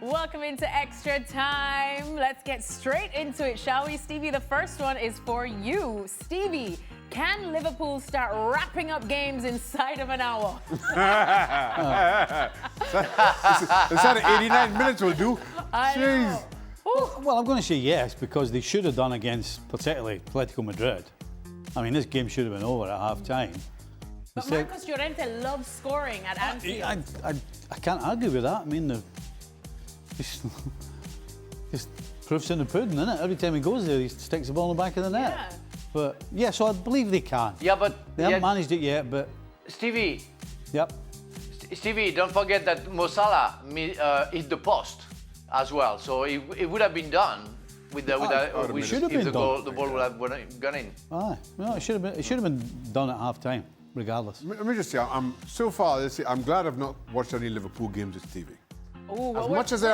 Welcome into Extra Time. Let's get straight into it, shall we? Stevie, the first one is for you. Stevie, can Liverpool start wrapping up games inside of an hour? Inside of 89 minutes will do. I know. Well, I'm going to say yes, because they should have done against, particularly, Atletico Madrid. I mean, this game should have been over at half-time. But Marcos Llorente loves scoring at Anfield. I can't argue with that. I mean, just proof's in the pudding, isn't it? Every time he goes there, he sticks the ball in the back of the net. Yeah. But, yeah, so I believe they can. Yeah, but... They haven't managed it yet, but... Stevie. Yep. Stevie, don't forget that Mo Salah hit the post as well. So it would have been done with the ball would have gone in. Aye. No, it should have been done at half-time, regardless. Let me just say, so far this year, I'm glad I've not watched any Liverpool games with TV. Ooh, As much as they're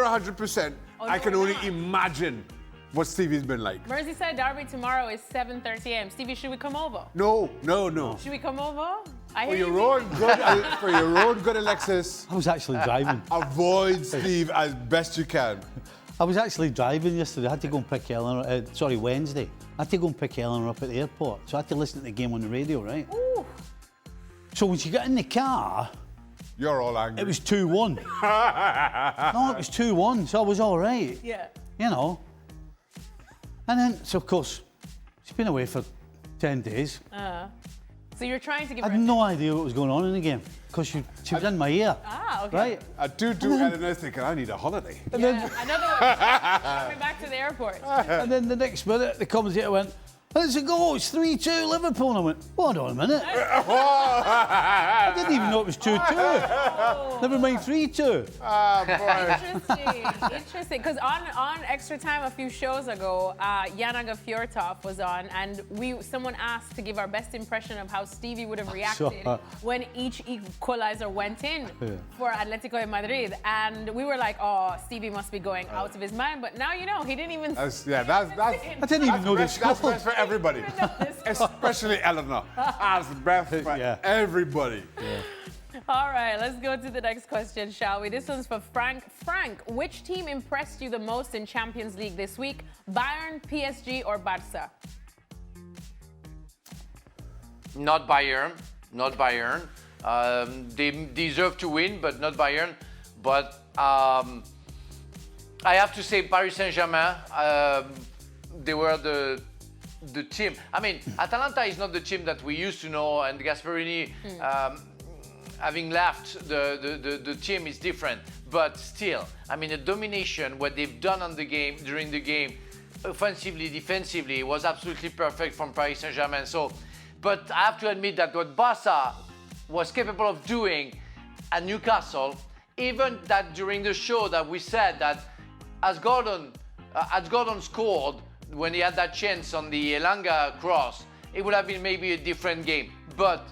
100%, I can only imagine what Stevie's been like. Merseyside Derby tomorrow is 7:30 a.m. Stevie, should we come over? No. Should we come over? For your own good, Alexis, I was actually driving. avoid Steve as best you can. I was actually driving yesterday. I had to go and pick Eleanor, Wednesday. I had to go and pick Eleanor up at the airport. So I had to listen to the game on the radio, right? Ooh. So when she got in the car, You're all angry. it was 2-1. No, it was 2-1, so I was all right. Yeah. You know. And then, so of course, she's been away for 10 days. So you're trying to give I her had no idea what was going on in the game, because she was in my ear. Ah, okay. Right? I do, and I was thinking, I need a holiday. And Yeah, another one. Coming back to the airport. and then the next minute, the commentator went, and it's a goal, it's 3-2 Liverpool. And I went, hold on a minute. I didn't even know it was 2-2. Never mind 3-2. Interesting. Because on Extra Time a few shows ago, Janaga Fjortov was on, and someone asked to give our best impression of how Stevie would have reacted when each equalizer went in for Atletico de Madrid. And we were like, oh, Stevie must be going out of his mind. But now you know, he didn't even... I didn't even know this. That's best for everybody, especially Eleanor. That's best for everybody. Yeah. All right, let's go to the next question, shall we? This one's for Frank. Frank, which team impressed you the most in Champions League this week? Bayern, PSG, or Barca? Not Bayern. They deserve to win, but not Bayern. But I have to say Paris Saint-Germain. They were the team. I mean, Atalanta is not the team that we used to know, and Gasperini, having left, the team is different. But still, I mean, the domination, what they've done on the game, during the game, offensively, defensively, was absolutely perfect from Paris Saint-Germain. So, but I have to admit that what Barca was capable of doing at Newcastle, even that during the show that we said that as Gordon scored, when he had that chance on the Elanga cross, it would have been maybe a different game. But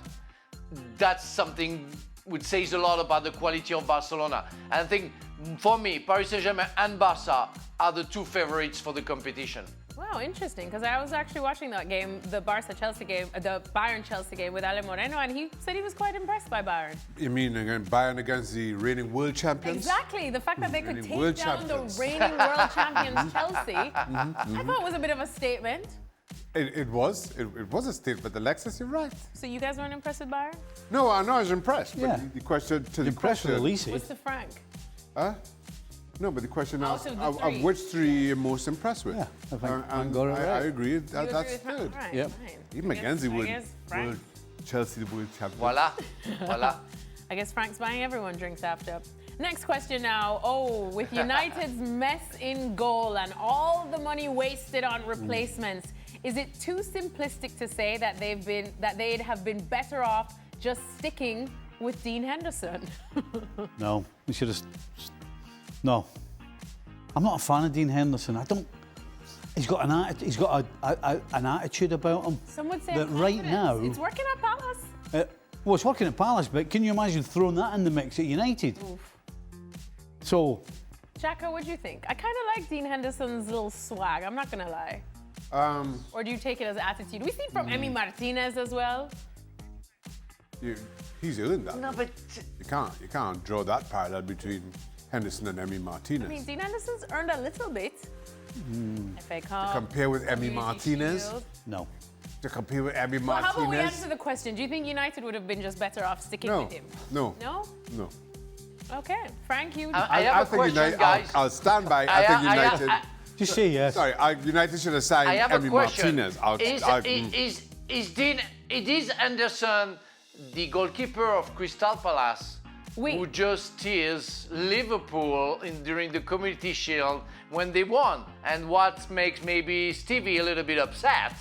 that's something which says a lot about the quality of Barcelona. And I think, for me, Paris Saint-Germain and Barca are the two favorites for the competition. Wow, interesting, because I was actually watching that game, the Barca-Chelsea game, the Bayern-Chelsea game with Ale Moreno, and he said he was quite impressed by Bayern. You mean Bayern against the reigning world champions? Exactly, the fact that they could take down champions. the reigning world champions Chelsea, I thought was a bit of a statement. It was a statement, Alexis, you're right. So you guys weren't impressed with Bayern? No, I was impressed. Yeah. But the question to the Impressed with question... Elise. What's the Frank? Huh? No, but the question Out is, of the of three. which three you're most impressed with? Yeah, I think and got it I right. agree. You That's agree with third. Frank? Right, Yep. fine. Even I guess- Mackenzie I would guess Frank- Chelsea the world champions. Voila. I guess Frank's buying everyone drinks after. Next question now. Oh, with United's mess in goal and all the money wasted on replacements, is it too simplistic to say that they'd have been better off just sticking with Dean Henderson? No, we should have... No. I'm not a fan of Dean Henderson. He's got an attitude about him. Some would say that right now... it's working at Palace. Well, it's working at Palace, but can you imagine throwing that in the mix at United? Oof. So... Chaka, what do you think? I kind of like Dean Henderson's little swag, I'm not going to lie. Or do you take it as attitude? We see it from Emi Martinez as well. He's earned that. No, but You can't draw that parallel between Henderson and Emi Martinez. I mean, Dean Henderson's earned a little bit. FA Cup. Compare with Emi Community Martinez. Shield. No. To compare with Emi Well, how about we Martinez. answer the question? Do you think United would have been just better off sticking No, with him? no, No? no. Okay. Frank, you... I have a think question, United, guys. I'll stand by. I think United. Just say yes. Sorry, United should have signed I have a Emi question. Martinez. Is Anderson the goalkeeper of Crystal Palace who just tears Liverpool during the Community Shield when they won? And what makes maybe Stevie a little bit upset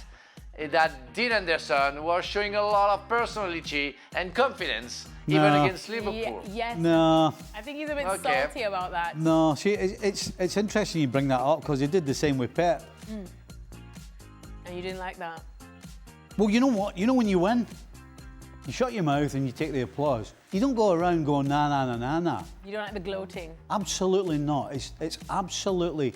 is that Dean Henderson was showing a lot of personality and confidence even against Liverpool. Yes. No. I think he's a bit Okay. salty about that. No, see, it's interesting you bring that up because he did the same with Pep. And you didn't like that? Well, you know what? You know when you win, you shut your mouth and you take the applause. You don't go around going nah, nah, nah, nah, nah. You don't like the gloating? Absolutely not. It's absolutely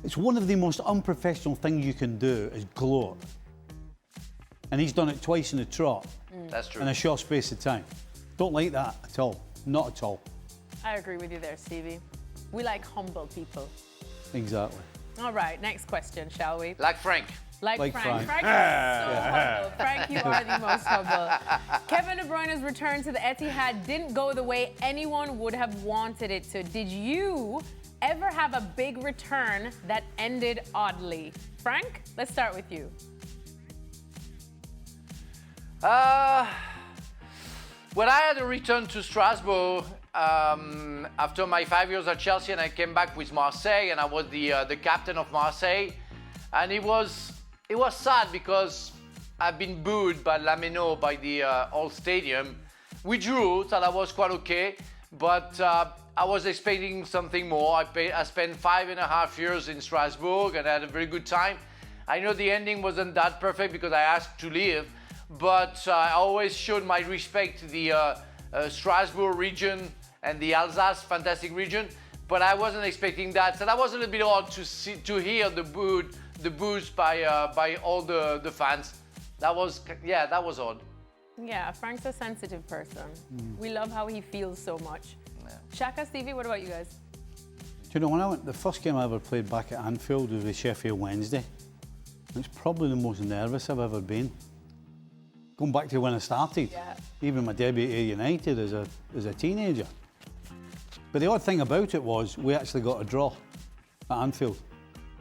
it's one of the most unprofessional things you can do is gloat. And he's done it twice in a trot. That's true. In a short space of time. Don't like that at all. Not at all. I agree with you there, Stevie. We like humble people. Exactly. All right, next question, shall we? Like Frank. Like Like Frank. Frank. Frank is so humble. Frank, you are the most humble. Kevin De Bruyne's return to the Etihad didn't go the way anyone would have wanted it to. Did you ever have a big return that ended oddly? Frank, let's start with you. When I had a return to Strasbourg after my 5 years at Chelsea, and I came back with Marseille, and I was the captain of Marseille, and it was sad because I've been booed by Lameno by the old stadium. We drew, thought I was quite okay, but I was expecting something more. I spent 5.5 years in Strasbourg and I had a very good time. I know the ending wasn't that perfect because I asked to leave, but I always showed my respect to the Strasbourg region and the Alsace fantastic region, but I wasn't expecting that. So that was a little bit odd to hear the boos by all the fans. That was odd. Yeah, Frank's a sensitive person. We love how he feels so much. Shaka, Stevie, what about you guys? Do you know, when I went, the first game I ever played back at Anfield was with Sheffield Wednesday. It's probably the most nervous I've ever been. Going back to when I started, even my debut at United as a teenager. But the odd thing about it was we actually got a draw at Anfield.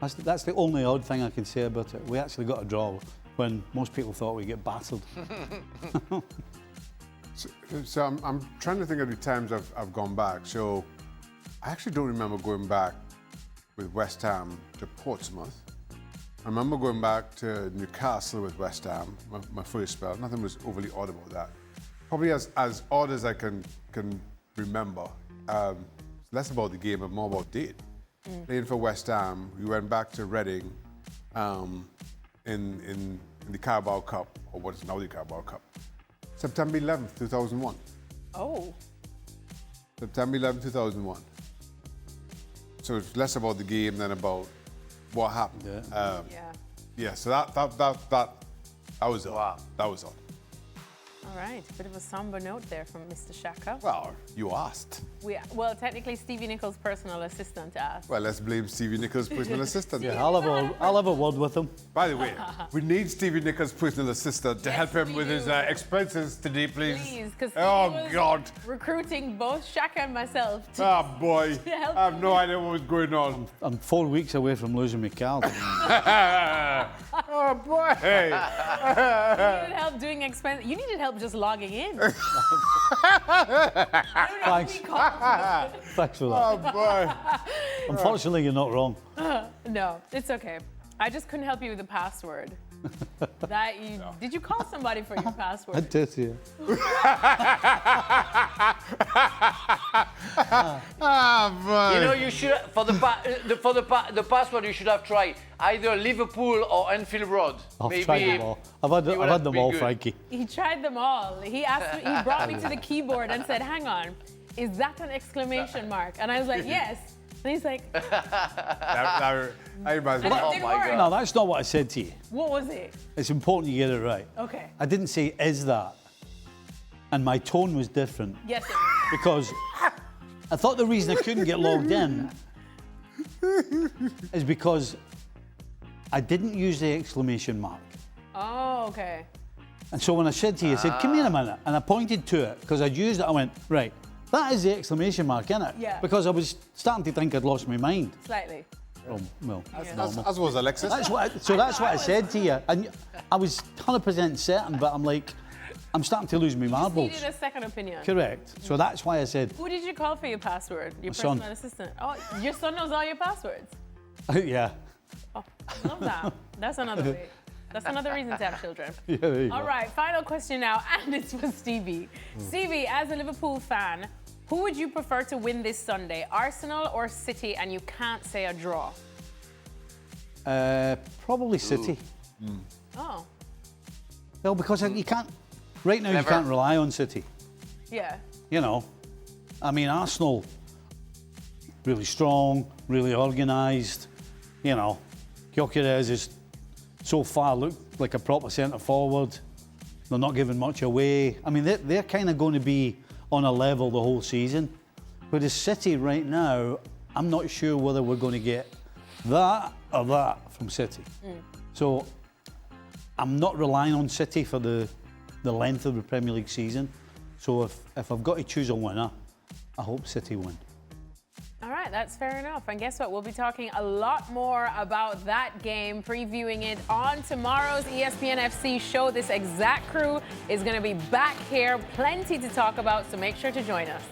That's the only odd thing I can say about it. We actually got a draw when most people thought we'd get battered. So I'm trying to think of the times I've gone back. So I actually don't remember going back with West Ham to Portsmouth. I remember going back to Newcastle with West Ham, my first spell. Nothing was overly odd about that. Probably as odd as I can remember. Less about the game, but more about date. Playing for West Ham, we went back to Reading in the Carabao Cup, or what is now the Carabao Cup. September 11th, 2001. Oh. September 11th, 2001. So it's less about the game than about what happened. Yeah. So that was odd. Wow. That was odd. All right, bit of a somber note there from Mr. Shaka. Well, you asked. Well, technically, Stevie Nichols' personal assistant asked. Well, let's blame Stevie Nichols' personal assistant. Yeah, I'll have a word with him. By the way, we need Stevie Nichols' personal assistant to help him with his expenses today, please. Please, because Oh, God. recruiting both Shaka and myself to Oh, boy. help I have no idea what was going on. I'm 4 weeks away from losing my card. Oh, boy. Hey. You needed help doing expense. You needed help just logging in. Thanks. Thanks for that. Oh, boy. Unfortunately, you're not wrong. No, it's okay. I just couldn't help you with the password. Did you call somebody for your I password? did, yeah. Oh, boy. You know, you should for the password you should have tried either Liverpool or Anfield Road. I've tried them all. I've had them all, Frankie. He tried them all. He asked me, he brought me to the keyboard and said, "Hang on, is that an exclamation mark?" And I was like, "Yes." And he's like, I imagine. And it Oh didn't my work. God. No, that's not what I said to you. What was it? It's important you get it right. Okay. I didn't say, is that? And my tone was different Yes, it was. because I thought the reason I couldn't get logged in is because I didn't use the exclamation mark. Oh, okay. And so when I said to you, I said, come here a minute, and I pointed to it, because I'd used it, I went, right, that is the exclamation mark, innit? Yeah. Because I was starting to think I'd lost my mind. Slightly. Well, As was Alexis. that's what I said to you. And I was 100% certain, but I'm like, I'm starting to lose my marbles. You needed a second opinion. Correct. So that's why I said, Who did you call for your password? Your My son. personal assistant. Oh, your son knows all your passwords. yeah. Oh, love that. That's another way. That's another reason to have children. Yeah, there you All go. right, final question now, and it's for Stevie. Stevie, as a Liverpool fan, who would you prefer to win this Sunday, Arsenal or City? And you can't say a draw. Probably City. Oh, Well, because you can't, right now you Never. can't rely on City. yeah. You know, I mean, Arsenal, really strong, really organised. You know, Gyökeres is so far looked like a proper centre forward. They're not giving much away. I mean, they're kind of going to be on a level the whole season. Whereas City right now, I'm not sure whether we're going to get that or that from City. So I'm not relying on City for the length of the Premier League season. So if I've got to choose a winner, I hope City win. All right, that's fair enough. And guess what? We'll be talking a lot more about that game, previewing it on tomorrow's ESPN FC show. This exact crew is going to be back here. Plenty to talk about, so make sure to join us.